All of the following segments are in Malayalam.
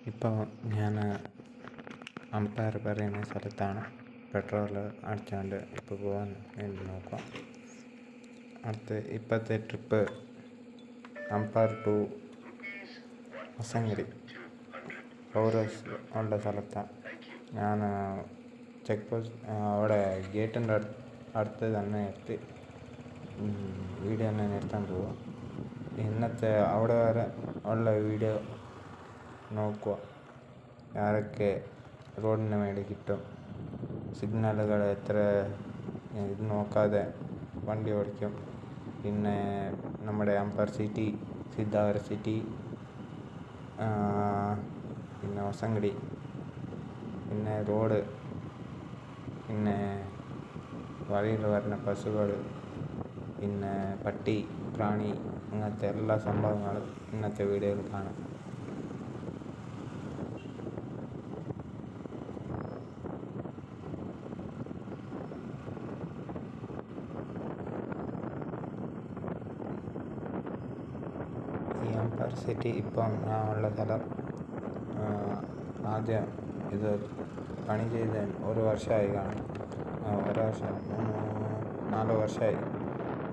ഇപ്പോൾ ഞാൻ അമ്പയർ പറയുന്ന സ്ഥലത്താണ് പെട്രോൾ അടിച്ചുകൊണ്ട് ഇപ്പോൾ പോകാൻ വേണ്ടി നോക്കാം. ഇപ്പോഴത്തെ ട്രിപ്പ് അമ്പയർ ടു ഹൊസങ്കടി ടൂറിസ്റ്റ് ഉള്ള സ്ഥലത്താണ്. ഞാൻ ചെക്ക് പോസ്റ്റ് അവിടെ ഗേറ്റിൻ്റെ അടുത്ത് തന്നെ എത്തി വീഡിയോ തന്നെ നിർത്താൻ പോവുക. ഇന്നത്തെ അവിടെ വരെ ഉള്ള വീഡിയോ നോക്കുക. ആരൊക്കെ റോഡിന് വേണ്ടി കിട്ടും, സിഗ്നലുകൾ എത്ര ഇത് നോക്കാതെ വണ്ടി ഓടിക്കും, പിന്നെ നമ്മുടെ അമ്പയർ സിറ്റി, സിദ്ധാവര സിറ്റി, പിന്നെ ഹൊസങ്കടി, പിന്നെ റോഡ്, പിന്നെ വഴിയിൽ വരുന്ന ബസ്സുകൾ, പിന്നെ പട്ടി, പ്രാണി, അങ്ങനത്തെ എല്ലാ സംഭവങ്ങളും ഇന്നത്തെ വീഡിയോയിൽ കാണാം. ഈ അമ്പയർ സിറ്റി ഇപ്പം ഞാൻ ഉള്ള സ്ഥലം ആദ്യം ഇത് പണി ചെയ്ത് 1 വർഷമായി കാണും. 4 വർഷമായി.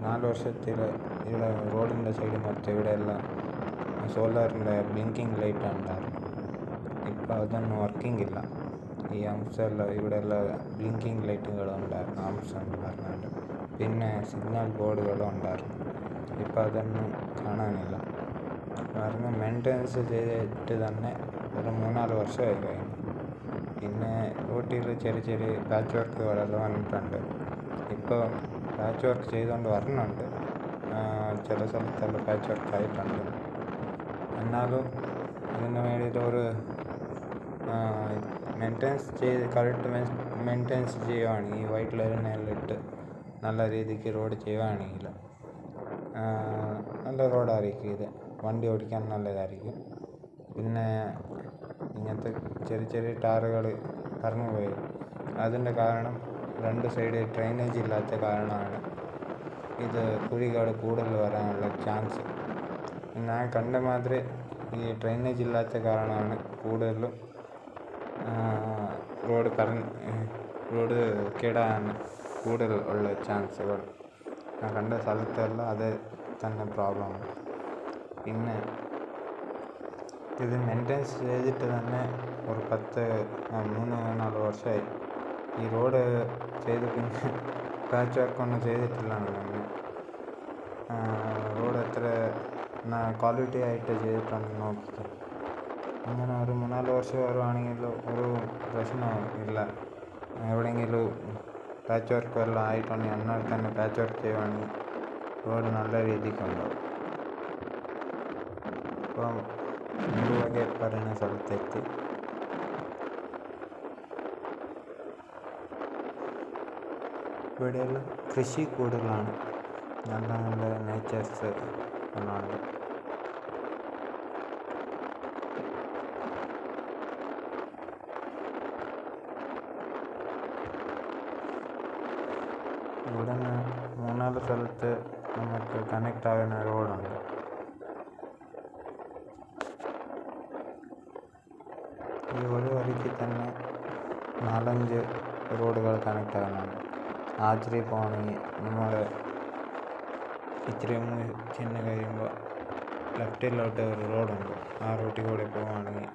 4 വർഷത്തിൽ ഇവിടെ റോഡിൻ്റെ സൈഡ് മൊത്തം ഇവിടെയെല്ലാം സോളാറിൻ്റെ ബ്ലിങ്കിങ് ലൈറ്റ് ഉണ്ടായിരുന്നു. ഇപ്പോൾ അതൊന്നും വർക്കിംഗ് ഇല്ല. ഈ ആംസെല്ലാം ഇവിടെയെല്ലാം ബ്ലിങ്കിങ് ലൈറ്റുകളും ഉണ്ടായിരുന്നു, ആംസ് എന്ന് പറഞ്ഞുകൊണ്ട്. പിന്നെ സിഗ്നൽ ബോർഡുകളും ഉണ്ടായിരുന്നു. ഇപ്പോൾ അതൊന്നും കാണാനില്ല. കാരണം മെയിൻ്റനൻസ് ചെയ്തിട്ട് തന്നെ ഒരു 3-4 വർഷമായി കഴിഞ്ഞു. പിന്നെ റോട്ടിൽ ചെറിയ ചെറിയ പാച്ച് വർക്കുകളെല്ലാം വന്നിട്ടുണ്ട്. ഇപ്പോൾ പാച്ച് വർക്ക് ചെയ്തുകൊണ്ട് വരുന്നുണ്ട്. ചില സ്ഥലത്തെല്ലാം പാച്ച് വർക്ക് ആയിട്ടുണ്ട്. എന്നാലും അതിന് വേണ്ടിയിട്ട് ഒരു മെയിൻ്റനൻസ് ചെയ്ത് കറക്റ്റ് മെയിൻ്റനൻസ് ചെയ്യുവാണെങ്കിൽ, ഈ വൈറ്റ് ലൈനെല്ലാം ഇട്ട് നല്ല രീതിക്ക് റോഡ് ചെയ്യുവാണെങ്കിൽ നല്ല റോഡായിരിക്കും. ഇത് വണ്ടി ഓടിക്കാൻ നല്ലതായിരിക്കും. പിന്നെ ഇങ്ങനത്തെ ചെറിയ ചെറിയ ടാറുകൾ പറഞ്ഞു പോയി. അതിൻ്റെ കാരണം 2 സൈഡ് ഡ്രെയിനേജ് ഇല്ലാത്ത കാരണമാണ് ഇത് കുഴികൾ കൂടുതൽ വരാനുള്ള ചാൻസ്. ഞാൻ കണ്ട മാതിരി ഈ ഡ്രെയിനേജ് ഇല്ലാത്ത കാരണമാണ് കൂടുതലും റോഡ് കേടാൻ കൂടുതൽ ഉള്ള ചാൻസുകൾ. ഞാൻ കണ്ട സ്ഥലത്തെല്ലാം അത് തന്നെ പ്രോബ്ലമാണ്. പിന്നെ ഇത് മെയിൻ്റനൻസ് ചെയ്തിട്ട് തന്നെ ഒരു 3-4 വർഷമായി. ഈ റോഡ് ചെയ്ത് പിന്നെ പാച്ച് വർക്കൊന്നും ചെയ്തിട്ടില്ലാണ്. റോഡ് എത്ര ക്വാളിറ്റി ആയിട്ട് ചെയ്തിട്ടുണ്ട് നോക്കിയിട്ട്. അങ്ങനെ ഒരു 3-4 വർഷം വരുവാണെങ്കിൽ ഒരു പ്രശ്നവും ഇല്ല. എവിടെയെങ്കിലും പാച്ച് വർക്ക് എല്ലാം ആയിട്ടുണ്ടെങ്കിൽ എന്നാൽ തന്നെ പാച്ച് വർക്ക് ചെയ്യുവാണെങ്കിൽ റോഡ് നല്ല രീതിക്കുണ്ടാവും. ഇപ്പം മുഴുവൻ പറയുന്ന സ്ഥലത്തെത്തി. ഇവിടെയെല്ലാം കൃഷി കൂടുതലാണ്. നല്ല നല്ല നേച്ചേഴ്സ് എല്ലാം ഉണ്ട്. ഇവിടെ നിന്ന് 3-4 സ്ഥലത്ത് നമുക്ക് കണക്റ്റ് ആകുന്ന റോഡുണ്ട്. ഈ ഒരു വഴിക്ക് തന്നെ 4-5 റോഡുകൾ കണക്റ്റ് ആകുന്നുണ്ട്. ആതിരി പോകണമെങ്കിൽ നമ്മൾ ഇത്രയും ചെന്ന് കഴിയുമ്പോൾ ലെഫ്റ്റിലോട്ട് ഒരു റോഡുണ്ട്. ആ റൂട്ടിൽ കൂടെ പോവുകയാണെങ്കിൽ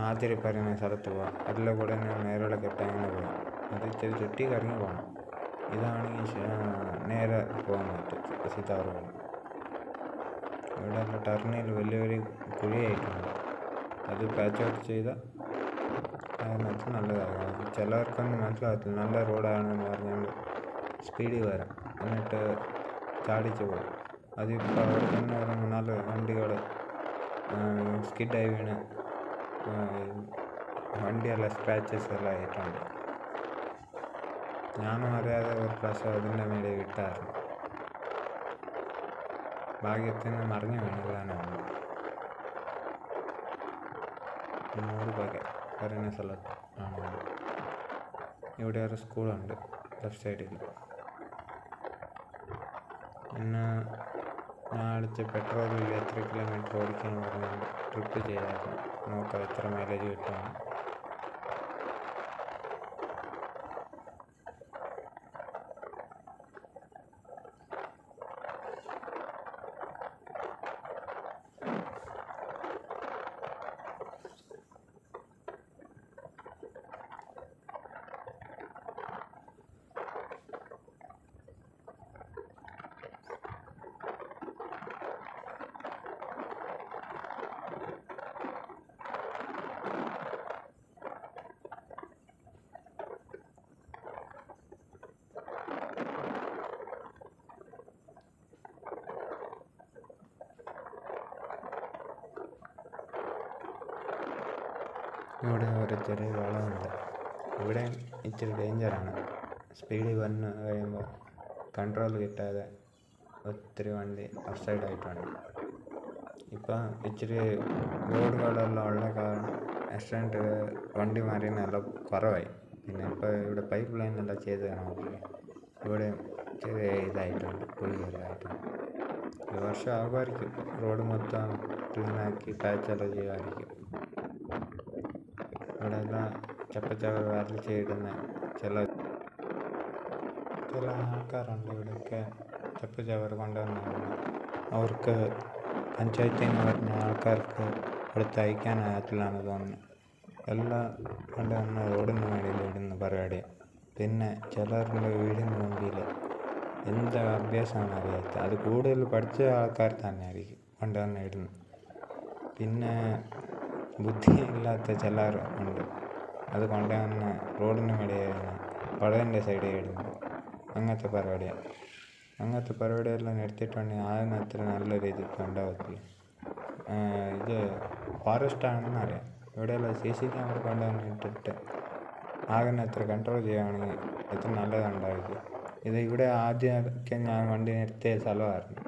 ആതിരി പറയുന്ന സ്ഥലത്ത് പോകാം. അതിലെ കൂടെ നേരെ കെട്ട് അങ്ങനെ പോകാം. അത് ഇച്ചിരി ചുറ്റി കറങ്ങി പോകണം. ഇതാണെങ്കിൽ നേരെ പോകാൻ പറ്റും സിതാർ റോഡ്. ഇവിടെ ടർണിൽ വലിയൊരു കുഴിയായിട്ടുണ്ട്. അത് പാച്ച് വർക്ക് ചെയ്താൽ അതിനകത്ത് നല്ലതാകും. ചിലവർക്കൊന്നും മനസ്സിലാകത്തില്ല. നല്ല റോഡാണെന്ന് പറഞ്ഞുകൊണ്ട് സ്പീഡിൽ വരാം, എന്നിട്ട് ചാടിച്ച് പോകും. അതിപ്പോൾ അവിടെ തന്നെ ഒരു 3-4 വണ്ടികൾ സ്കിഡായി വീണ് വണ്ടിയെല്ലാം സ്ക്രാച്ചസ് എല്ലാം ആയിട്ടുണ്ട്. ഞാനും അറിയാതെ ഒരു പ്രാവശ്യം അതിൻ്റെ മേലെ വിട്ടായിരുന്നു. ഭാഗ്യത്തിന് മറിഞ്ഞു വീണില്ലാനാണ്. 100 പറയുന്ന സ്ഥലത്ത് ആണ്. ഇവിടെ ഒരു സ്കൂളുണ്ട് ലെഫ്റ്റ് സൈഡിൽ. പിന്നെ ഞാൻ അടുത്ത് പെട്രോളിൽ എത്ര കിലോമീറ്റർ ഓടിക്കാൻ പറഞ്ഞുകൊണ്ട് ട്രിപ്പ് ചെയ്തായിരുന്നു. നോക്കാം എത്ര മൈലേജ് കിട്ടുമെന്ന്. ഇവിടെ ഒരു ചെറിയ വളമുണ്ട്. ഇവിടെ ഇച്ചിരി ഡേഞ്ചറാണ്. സ്പീഡിൽ വന്ന് കഴിയുമ്പോൾ കൺട്രോൾ കിട്ടാതെ ഒത്തിരി വണ്ടി ഓഫ് സൈഡായിട്ടുണ്ട്. ഇപ്പം ഇച്ചിരി റോഡുകളെല്ലാം ഉള്ള കാരണം ആക്സിഡൻറ്റ് വണ്ടി മാറിയെന്നെല്ലാം കുറവായി. പിന്നെ ഇപ്പോൾ ഇവിടെ പൈപ്പ് ലൈനെല്ലാം ചെയ്ത് കാണാൻ ഇവിടെ ചെറിയ ഇതായിട്ടുണ്ട്, കുഴി കയറിയായിട്ടുണ്ട്. ഒരു വർഷം ആകുമായിരിക്കും റോഡ് മൊത്തം ക്ലീനാക്കി പാച്ചെല്ലാം ചെയ്യുമായിരിക്കും. ഇവിടെ എല്ലാം ചപ്പച്ചവർ വരച്ചിടുന്ന ചില ആൾക്കാരുണ്ട്. ഇവിടെയൊക്കെ ചപ്പച്ചവർ കൊണ്ടുവന്നാണ് അവർക്ക് പഞ്ചായത്തിൽ നിന്ന് വരുന്ന ആൾക്കാർക്ക് കൊടുത്ത് അയക്കാനാകത്തില്ലാന്ന് തോന്നുന്നു. എല്ലാം കൊണ്ടുവന്ന് റോഡിന് മേളിൽ ഇടുന്ന പരിപാടിയാണ്. പിന്നെ ചിലരുടെ വീടിന് മുമ്പിൽ എന്ത് അഭ്യാസമാണ് അറിയാത്ത, അത് കൂടുതൽ പഠിച്ച ആൾക്കാർ തന്നെ ആയിരിക്കും കൊണ്ടുവന്ന് ഇടുന്നത്. പിന്നെ ബുദ്ധിയില്ലാത്ത ചിലർ ഉണ്ട്, അത് കൊണ്ടുവന്ന് റോഡിന് മേടിയായിരുന്നു പഴയൻ്റെ സൈഡിൽ ഇടുന്നത്. അങ്ങനത്തെ പരിപാടിയാണ്. അങ്ങനത്തെ പരിപാടിയെല്ലാം നിർത്തിയിട്ടുണ്ടെങ്കിൽ ആദ്യം അത്ര നല്ല രീതിയിൽ ഉണ്ടാവത്തില്ല. ഇത് ഫോറസ്റ്റാണെന്ന് അറിയാം. ഇവിടെയെല്ലാം CC ക്യാമറ കൊണ്ടുവന്ന് ഇട്ടിട്ട് ആകുന്ന അത്ര കൺട്രോൾ ചെയ്യുകയാണെങ്കിൽ എത്ര നല്ലതുണ്ടായിരിക്കും. ഇത് ഇവിടെ ആദ്യമൊക്കെ ഞാൻ വണ്ടി നിർത്തിയ സ്ഥലമായിരുന്നു.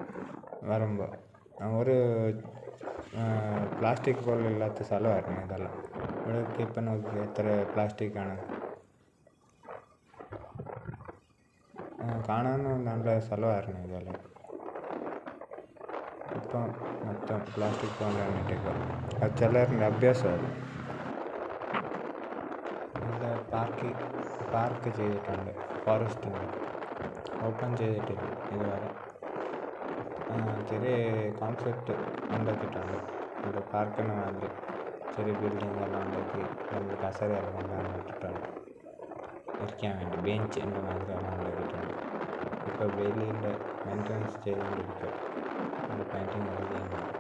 വരുമ്പോൾ ഒരു പ്ലാസ്റ്റിക് പോലില്ലാത്ത സ്ഥലമായിരുന്നു ഇതെല്ലാം. ഇവിടെയൊക്കെ ഇപ്പം നോക്കി എത്ര പ്ലാസ്റ്റിക്കാണ്. കാണാൻ നല്ല സ്ഥലമായിരുന്നു ഇതെല്ലാം. ഇപ്പം മൊത്തം പ്ലാസ്റ്റിക് കൊണ്ടാണ് ഇട്ടേക്കുക. അത് ചിലരുടെ അഭ്യാസമാണ്. ഇവിടെ പാർക്ക് ചെയ്തിട്ടുണ്ട്. ഫോറസ്റ്റിൻ്റെ ഓപ്പൺ ചെയ്തിട്ടില്ല ഇതുവരെ. ചെറിയ കോൺസെപ്റ്റ് ഉണ്ടാക്കിയിട്ടുണ്ട്. ഇവിടെ പാർക്കിന് മാതിരി ചെറിയ ബിൽഡിംഗ് എല്ലാം ഉണ്ടാക്കി രണ്ട് കസേരയെല്ലാം കൊണ്ടുവന്ന് ഇട്ടിട്ടുണ്ട് ഇരിക്കാൻ വേണ്ടി. ബെഞ്ചിൻ്റെ മാതിരി എല്ലാം ഉണ്ടാക്കിയിട്ടുണ്ട്. ഇപ്പോൾ വെയിലിൻ്റെ മെയിൻ്റനൻസ് ചെയ്തുകൊണ്ടിരിക്കുക. പെയിൻറ്റിങ് എല്ലാം ചെയ്യുന്നുണ്ട്.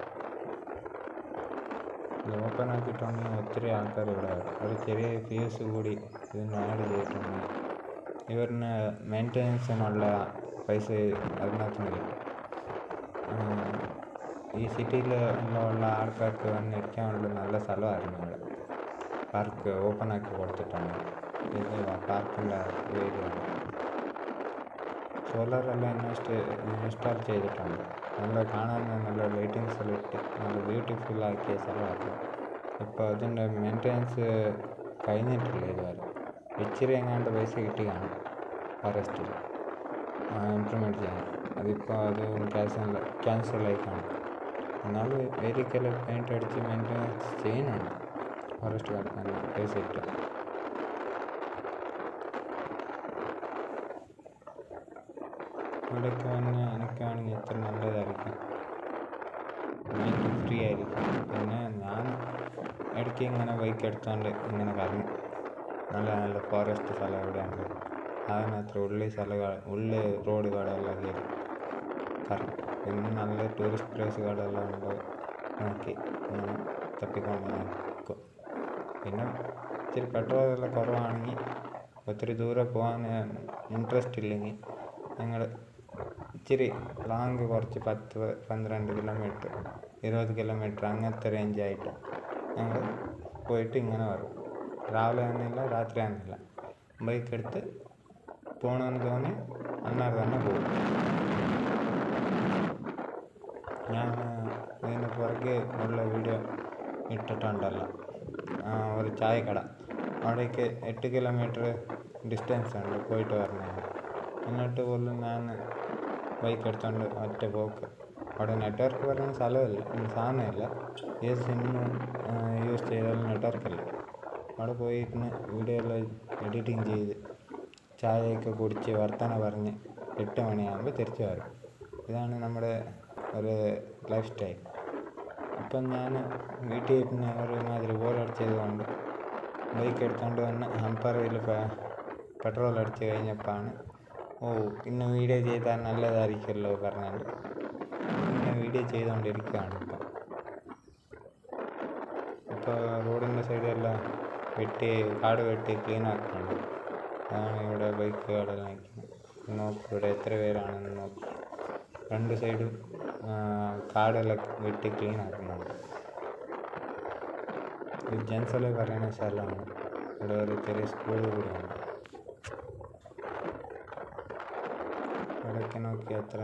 ഇത് ഓപ്പൺ ആക്കിയിട്ടുണ്ടെങ്കിൽ ഒത്തിരി ആൾക്കാർ ഇവിടെ വരും. ഒരു ചെറിയ ഫീസ് കൂടി ഇതിന് ആഡ് ചെയ്തിട്ടുണ്ടെങ്കിൽ ഇവരിന് മെയിൻ്റനൻസിനുള്ള പൈസ അതിനകത്ത് നിന്ന് കിട്ടും. ഈ സിറ്റിയിൽ ഉള്ള ആൾക്കാർക്ക് വന്നിരിക്കാനുള്ള നല്ല സ്ഥലമായിരുന്നു ഇവിടെ. പാർക്ക് ഓപ്പൺ ആക്കി കൊടുത്തിട്ടുണ്ട്. ഇത് പാർക്കിൻ്റെ ഏരിയ. സോളാറെല്ലാം ഇൻസ്റ്റാൾ ചെയ്തിട്ടുണ്ട്. നല്ല കാണാൻ നല്ല ലൈറ്റിങ്സ് എല്ലാം ഇട്ട് നല്ല ബ്യൂട്ടിഫുൾ ആക്കിയ സ്ഥലമായിരുന്നു. ഇപ്പോൾ അതിൻ്റെ മെയിൻ്റനൻസ് കഴിഞ്ഞിട്ടില്ല ഇതുവരെ. ഇച്ചിരി എങ്ങാണ്ട് പൈസ കിട്ടി കാണും ഫോറസ്റ്റിൽ ഇംപ്ലിമെൻറ്റ് ചെയ്യാൻ. അതിപ്പോൾ അത് ക്യാൻസലായി കാണും. എന്നാലും ഏരിയക്കെല്ലാം പെയിൻ്റ് അടിച്ച് മെയിൻ്റനൻസ് ചെയ്യുന്നുണ്ട് ഫോറസ്റ്റുകാർ തന്നെ പൈസ ഇട്ട്. ഇവിടേക്ക് വന്ന് എനിക്കാണെങ്കിൽ എത്ര നല്ലതായിരിക്കും. മൈൻഡ് ഫ്രീ ആയിരിക്കും. പിന്നെ ഞാൻ ഇടയ്ക്ക് ഇങ്ങനെ ബൈക്ക് എടുത്തുകൊണ്ട് ഇങ്ങനെ കറങ്ങും. നല്ല നല്ല ഫോറസ്റ്റ് സ്ഥലം എവിടെയുണ്ട് അതിനത്ര ഉള്ളിൽ റോഡുകളെല്ലാം കയറി കറങ്ങും. പിന്നെ നല്ല ടൂറിസ്റ്റ് പ്ലേസുകളെല്ലാം ഉണ്ട് നോക്കി ഇങ്ങനെ തപ്പിക്കൊണ്ട് നിൽക്കും. പിന്നെ ഇച്ചിരി പെട്രോളെല്ലാം കുറവാണെങ്കിൽ ഒത്തിരി ദൂരെ പോകാൻ ഇൻട്രസ്റ്റ് ഇല്ലെങ്കിൽ ഞങ്ങൾ ഇച്ചിരി ലോങ് കുറച്ച് 10-12 കിലോമീറ്റർ 20 കിലോമീറ്റർ അങ്ങനത്തെ റേഞ്ചായിട്ട് ഞങ്ങൾ പോയിട്ട് ഇങ്ങനെ വരും. രാവിലെ ആകുന്നില്ല രാത്രി ആകുന്നില്ല. ബൈക്ക് എടുത്ത് പോകണമെന്ന് തോന്നി അന്നേരം തന്നെ പോകും. ഞാൻ ഇതിന് പുറകെ ഉള്ള വീഡിയോ ഇട്ടിട്ടുണ്ടല്ലോ, ഒരു ചായക്കട. അവിടേക്ക് 8 കിലോമീറ്റർ ഡിസ്റ്റൻസ് ഉണ്ട് പോയിട്ട് വരുന്നതിന്. എന്നിട്ട് പോലും ഞാൻ ബൈക്ക് എടുത്തുകൊണ്ട് ഒറ്റ പോക്ക് അവിടെ നെറ്റ്വർക്ക് പറയുന്ന സ്ഥലമില്ല, സാധനമില്ല. ഏത് സിമ്മ് യൂസ് ചെയ്താലും നെറ്റ്വർക്കില്ല. അവിടെ പോയിരുന്ന് വീഡിയോ എല്ലാം എഡിറ്റിങ് ചെയ്ത് ചായയൊക്കെ കുടിച്ച് വർത്തമാനം പറഞ്ഞ് 8 മണിയാകുമ്പോൾ തിരിച്ചു വരും. ഇതാണ് നമ്മുടെ ഒരു ലൈഫ് സ്റ്റൈൽ. അപ്പം ഞാൻ വീട്ടിൽ ഇരുന്ന് ഒരുമാതിരി ബോറടിച്ചത് കൊണ്ട് ബൈക്ക് എടുത്തുകൊണ്ട് വന്ന് ഹംപറയിൽ പെട്രോൾ അടിച്ച് കഴിഞ്ഞപ്പോഴാണ് ഇന്ന് വീഡിയോ ചെയ്താൽ നല്ലതായിരിക്കുമല്ലോ പറഞ്ഞുകൊണ്ട് ഇങ്ങനെ വീഡിയോ ചെയ്തുകൊണ്ടിരിക്കുകയാണ്. ഇപ്പോൾ റോഡിൻ്റെ സൈഡെല്ലാം കാട് വെട്ടി ക്ലീൻ ആക്കുന്നുണ്ട്. അതാണ് ഇവിടെ ബൈക്കുകളെല്ലാം നിൽക്കുന്നത്. നോക്കും ഇവിടെ എത്ര പേരാണെന്ന് നോക്കി. 2 സൈഡും കാടെല്ലാം വെട്ടി ക്ലീൻ ആക്കുന്നുണ്ട്. ഇത് ജെൻസലെ പറയുന്ന സ്ഥലമാണ്. ഇവിടെ ഒരു ചെറിയ സ്കൂൾ കൂടിയുണ്ട്. ഇവിടെയൊക്കെ നോക്കി എത്ര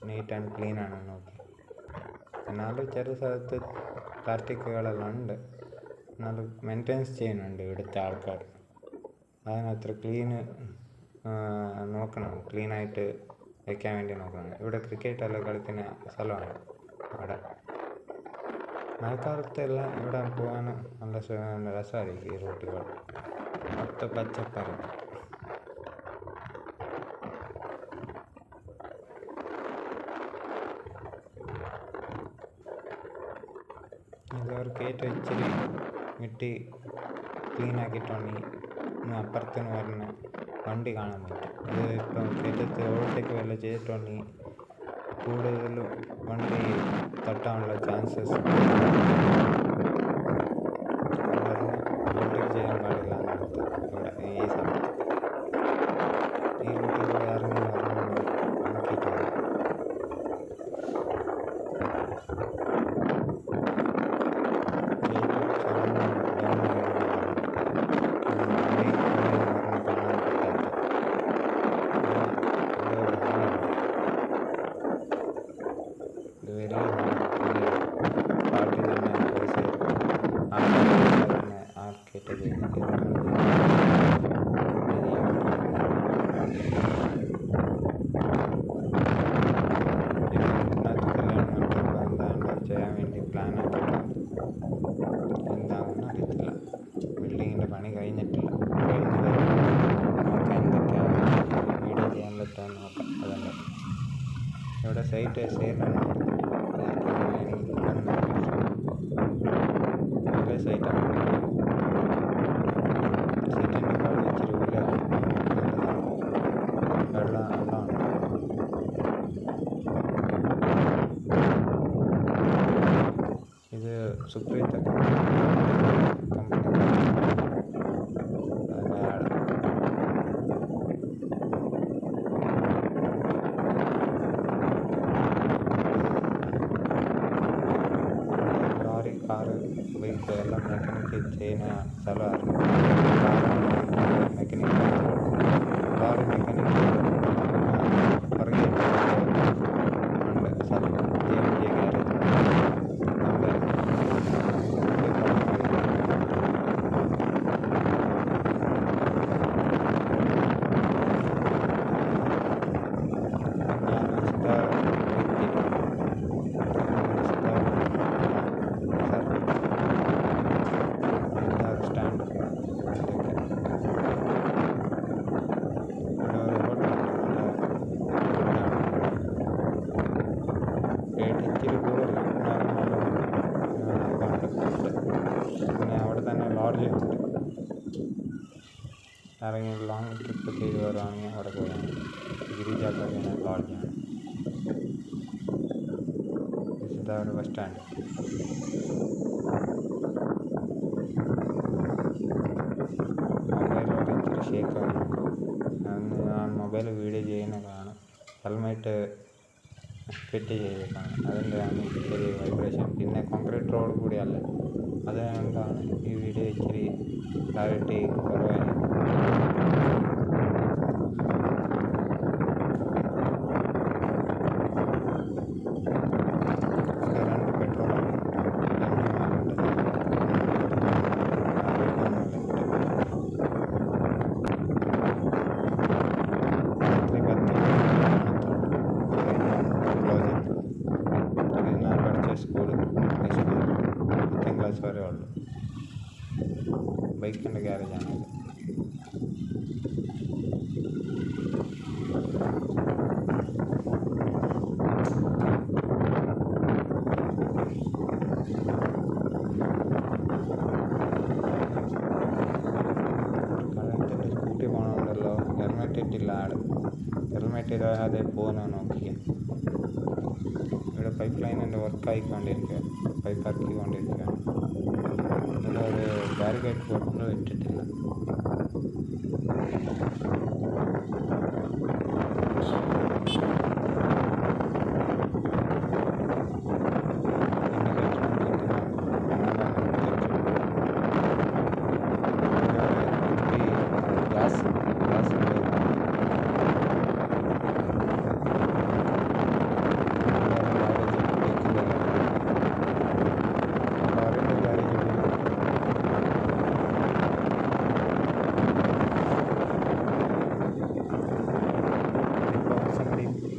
നീറ്റ് ആൻഡ് ക്ലീൻ ആണെന്ന് നോക്കി. എന്നാലും ചെറിയ സ്ഥലത്ത് പ്ലാസ്റ്റിക്കുകളെല്ലാം ഉണ്ട്. എന്നാലും മെയിൻ്റെനൻസ് ചെയ്യുന്നുണ്ട് ഇവിടുത്തെ ആൾക്കാർ. അതിനത്ര നോക്കണം, ക്ലീനായിട്ട് വയ്ക്കാൻ വേണ്ടി നോക്കണം. ഇവിടെ ക്രിക്കറ്റെല്ലാം കളിക്കുന്ന സ്ഥലമാണ്. അവിടെ മഴക്കാലത്തെല്ലാം ഇവിടെ പോകാൻ നല്ല രസമായിരിക്കും. ഈ റൂട്ടുകൾ മൊത്തം പച്ചപ്പായിരിക്കും. ഇതവർക്ക് ഇച്ചിരി മിട്ടി ക്ലീൻ ആക്കിയിട്ടുണ്ടെങ്കിൽ അപ്പുറത്തുനിന്ന് വരുന്ന വണ്ടി കാണാൻ പറ്റും. ഇത് ഇപ്പം കയറ്റത്ത് ഓവർടേക്ക് വല്ല ചെയ്തിട്ടുണ്ടെങ്കിൽ കൂടുതലും വണ്ടി തട്ടാനുള്ള ചാൻസസ് ഓവർടേക്ക് ചെയ്യാൻ പാടില്ല എന്നർത്ഥം. ഇവിടെ ഈ സമയത്ത് ഈ റൂട്ടിൽ കൂടെ ഇറങ്ങി നോക്കിയിട്ട് വരും. ചെയ്യാൻ വേണ്ടി പ്ലാൻ ആക്കിയിട്ടുണ്ട്. എന്താണെന്ന് അറിയത്തില്ല. ബിൽഡിങ്ങിൻ്റെ പണി കഴിഞ്ഞിട്ടില്ല. നോക്കാം എന്തൊക്കെയാണ് വീഡിയോ ചെയ്യാൻ പറ്റുമെന്ന് നോക്കാം. അതല്ലേ ഇവിടെ സൈറ്റ് സൈറ്റാണ്. നല്ല സൈറ്റാണ്. സൈറ്റിൻ്റെ കാട് ഇച്ചിരി ഉള്ളിലാണ്. വെള്ളമാണ്. ഇത് സുപ്രീത്തെ കമ്പനി ലോറി, കാറ്, ബൈക്ക് എല്ലാം മെക്കാനിക്ക് ചെയ്യുന്ന സ്ഥലമായിരുന്നു. മെക്കാനിക്ക് ലോറി മെക്കാനിക്ക് പുറകെ ഉണ്ട് സ്ഥലം. JMJ ഗാരേജ് ആരെങ്കിലും ലോങ് ട്രിപ്പ് ചെയ്ത് വരുവാണെങ്കിൽ അവിടെ പോയാൽ ഗിരിജാക്കറിയാണ് ലോഡ്ജാണ്. ഇതാ ഒരു ബസ് സ്റ്റാൻഡ്. മൊബൈലോടെ ഇച്ചിരി ഷേക്കാണ്. ഞാൻ മൊബൈൽ വീഡിയോ ചെയ്യുന്നതാണ്. ഹെൽമെറ്റ് ഫിറ്റ് ചെയ്തേക്കാണ്. അതിൻ്റെയാണ് ഇച്ചിരി വൈബ്രേഷൻ. പിന്നെ കോൺക്രീറ്റ് റോഡ് കൂടിയല്ല, അതുകൊണ്ടാണ് ഈ വീഡിയോ ഇച്ചിരി ക്ലാരിറ്റി കുറവായി. മാത്രമേ ഉള്ളൂ. ബൈക്കിൻ്റെ ഗ്യാരേജാണിത്. സ്കൂട്ടി പോകണമുണ്ടല്ലോ, ഹെൽമെറ്റ് ഇട്ടില്ല ആൾ. ഹെൽമെറ്റ് ഇടാതെ പോകുന്ന നോക്കി. ഇവിടെ പൈപ്പ് ലൈനിൻ്റെ വർക്കായിക്കൊണ്ടിരിക്കുക, പൈപ്പ് ഇറക്കിക്കൊണ്ടിരിക്കുക. ഇവിടെ ഒരു ബാരിക്കേഡ് പോലും ഇട്ടിട്ടില്ല.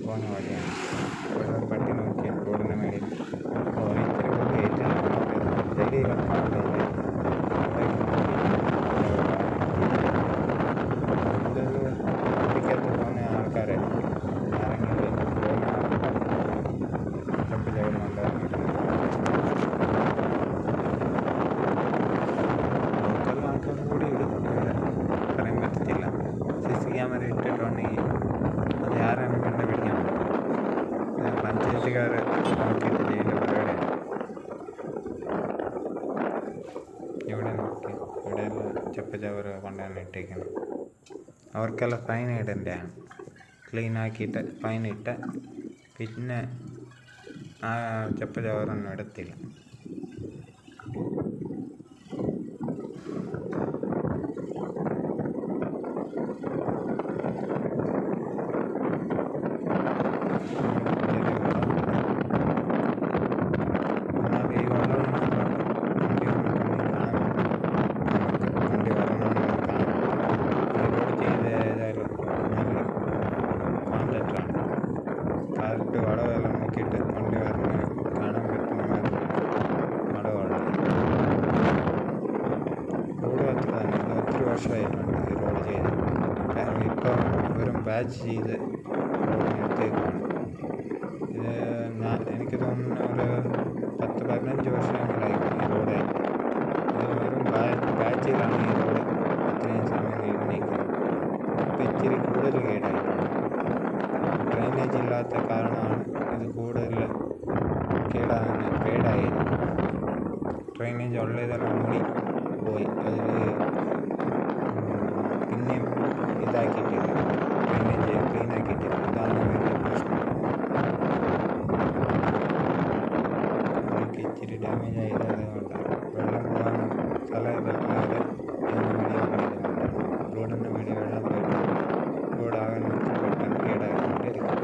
പോകുന്ന വഴിയാണ്. ഇവിടെ പട്ടി നോക്കിയ റോഡിൻ്റെ മേളിൽ ഇത്തിരി ഡെയിലി വണ്ടിക്കകത്ത് പോകുന്ന ആൾക്കാരായിരിക്കും. ആരെങ്കിലും പോകുന്ന ആൾക്കാർ തപ്പി ചവിടുന്നുണ്ടായിരുന്നു. ലോക്കൽ ആൾക്കാർ കൂടി ഇടും. പറയാൻ പറ്റത്തില്ല. CC ക്യാമറ ഇട്ടിട്ടുണ്ടെങ്കിൽ അത് ആരാണ് കണ്ട് പിടിക്കാൻ പറ്റും. പഞ്ചായത്തുകാർ നോക്കിയിട്ട് ചെയ്യേണ്ട പരിപാടിയാണ്. ഇവിടെ നോക്കി, ഇവിടെയെല്ലാം ചപ്പുചവറ് കൊണ്ടാണ് ഇട്ടേക്കുന്നത്. അവർക്കെല്ലാം ഫൈൻ ഇടേണ്ടതാണ്. ക്ലീനാക്കിയിട്ട് ഫൈൻ ഇട്ട് പിന്നെ ആ ചപ്പുചവറൊന്നും ഇടത്തില്ല. കറക്റ്റ് വളവെല്ലാം നോക്കിയിട്ട് വണ്ടി വരണ കാണാൻ പറ്റുന്ന മാതിരി വളവുള്ള റോഡ് അത്ര തന്നെ. ഇത് ഒത്തിരി വർഷമായിട്ടുണ്ട് ഈ റോഡ് ചെയ്ത്. കാരണം ഇപ്പോൾ വെറും ബാച്ച് ചെയ്ത് റോഡിനടുത്തേക്കാണ്. ഇത് എനിക്ക് തോന്നുന്ന ഒരു 10-15 വർഷങ്ങളായി ഈ റോഡായി. ഇത് വെറും ബാച്ചിലാണ് ഈ റോഡ് ഇത്രയും സമയം നീക്കുന്നത്. ഇപ്പം ഇച്ചിരി കൂടുതൽ കേടായിട്ടുണ്ട്. ഡ്രെയിനേജ് ഇല്ലാത്ത കാരണമാണ് ഇത് കൂടുതൽ കേടായത്. ഡ്രെയിനേജ് ഉള്ളതെല്ലാം മൂടി പോയി. അതിൽ പിന്നെയും ഇതാക്കിയിട്ടില്ല, ഡ്രെയിനേജ് ക്ലീൻ ആക്കിയിട്ടില്ല. ഇതാണ് വലിയ പ്രശ്നം. എനിക്ക് ഇച്ചിരി ഡാമേജ് ആയത് അതുകൊണ്ടാണ്. വെള്ളം പോകാൻ സ്ഥലമില്ലാതെ റോഡിൻ്റെ മേടി വെള്ളം പോയിട്ട് റോഡാകാൻ പെട്ടെന്ന് കേടായിക്കൊണ്ടിരിക്കും.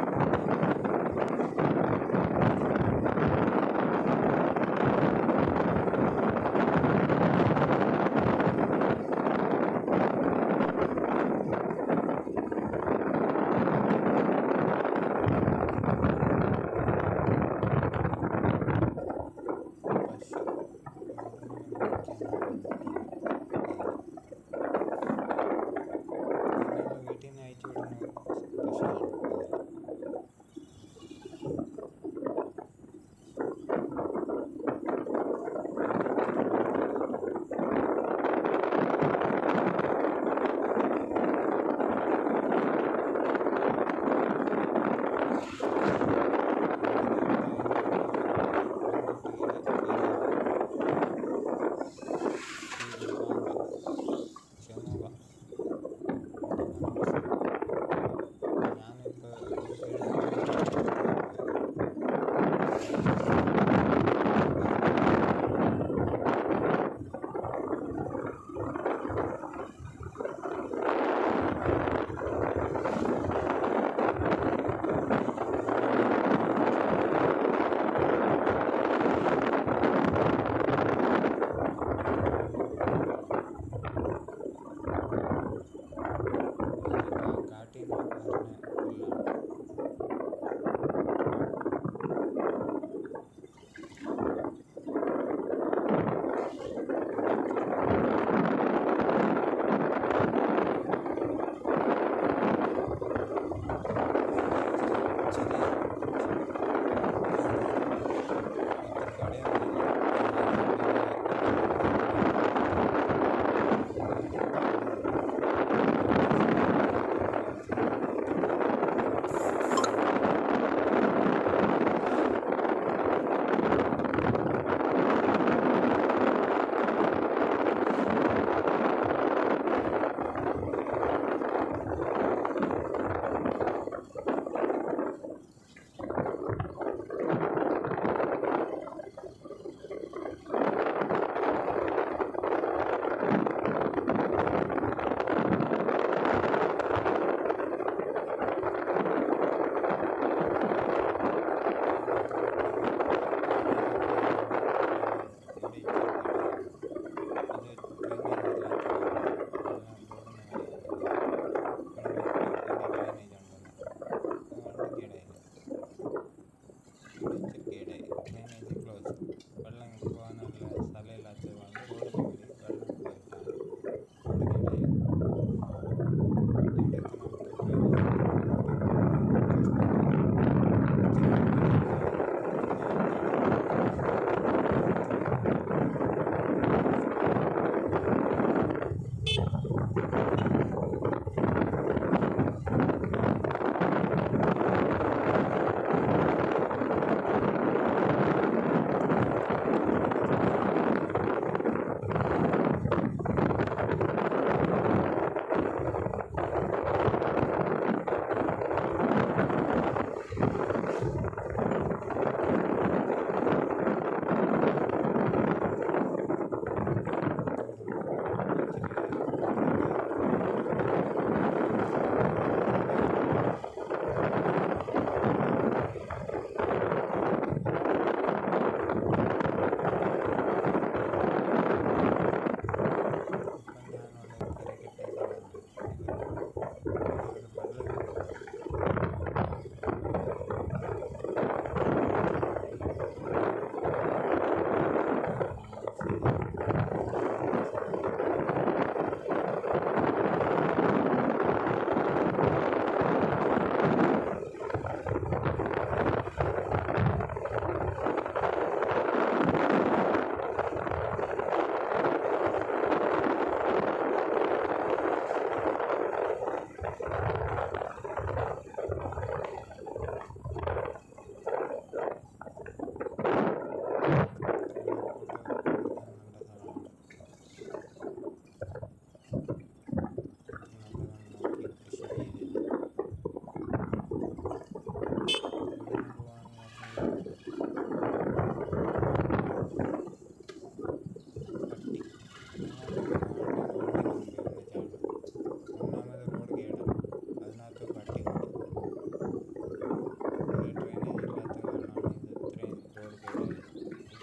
വീട്ടിൽ നിന്ന് അയച്ചു വിടുന്ന പ്രശ്നമാണ്.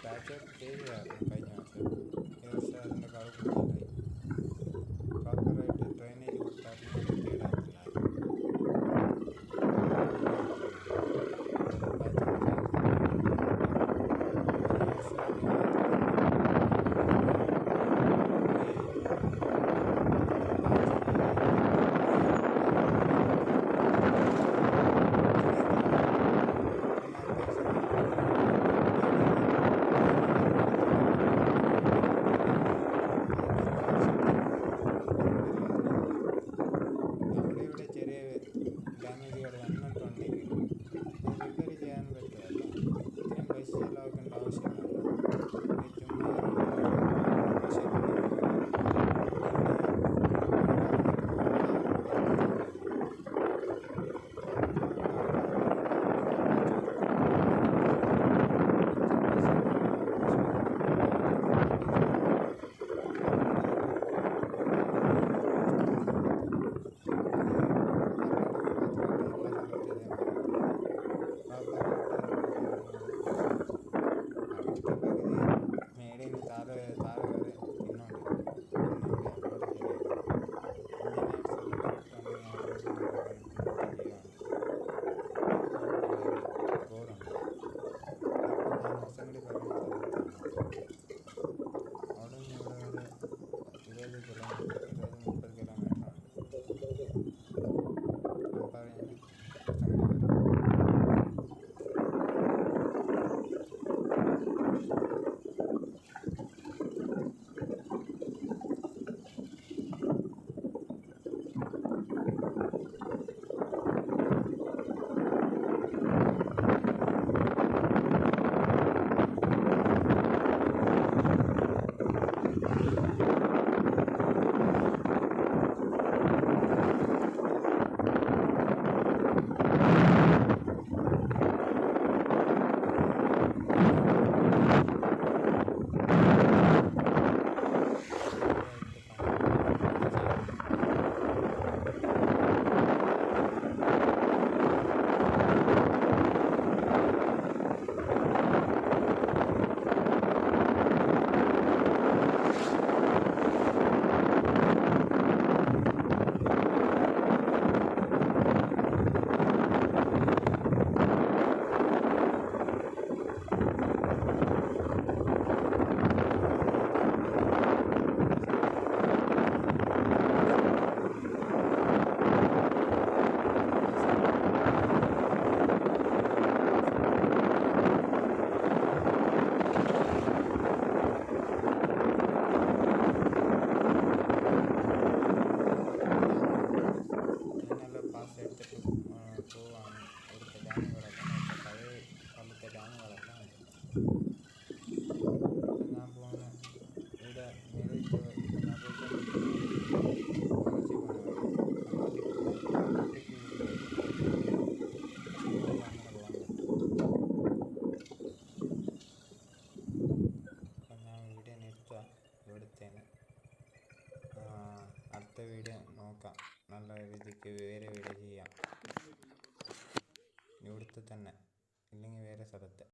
പാച്ചപ്പ് ചെയ്തതായിരുന്നു കഴിഞ്ഞ വർഷം. ഈ വർഷം അതിൻ്റെ കളർ കൂടുതലായി. പ്രോപ്പറായിട്ട് ഡ്രെയിനേജ് കൊടുത്തായിരുന്നു അത് കേടാകത്തില്ലായിരുന്നു. ഡാമേജുകൾ വന്നിട്ടുണ്ടെങ്കിൽ അത് റിപ്പയർ ചെയ്യാൻ പറ്റുമല്ലോ. ഇത്രയും പൈസ ചിലവാക്കേണ്ട ആവശ്യമില്ലല്ലോ. ചുമ്മാ മേടേന്ന് താഴെ വരെ തിന്നോണ്ട് റോഡുണ്ട്. ഞാൻ ഹൊസങ്കടി പറയുന്ന സ്ഥലത്താണ്. അവിടെ നിന്ന് ഇവിടെ ഒരു 20 കിലോമീറ്റർ 20-30 കിലോമീറ്ററാണ്. ഞാൻ പറയുന്നത് ഹൊസങ്കടി വരെ. പോവാണ്. ഇവിടുത്തെ ഡാമുകളെല്ലാം നോക്കാം. പഴയ കാലത്തെ ഡാമുകളെല്ലാം ഉണ്ട്. ഞാൻ പോകുന്ന ഇവിടെ മേലേക്ക് ഞാൻ പോയിക്കൊണ്ടിരിക്കുന്ന കുറച്ച് പോണ വഴി അങ്ങോട്ടേക്ക് അങ്ങനെ പോകാൻ പറ്റും. അപ്പം ഞാൻ വീഡിയോ നിർത്താം ഇവിടുത്തേന്. അടുത്ത വീഡിയോ നോക്കാം. നല്ല രീതിക്ക് വേറെ വീഡിയോ ചെയ്യാം. ഇവിടുത്തെ തന്നെ, ഇല്ലെങ്കിൽ വേറെ സ്ഥലത്തെ.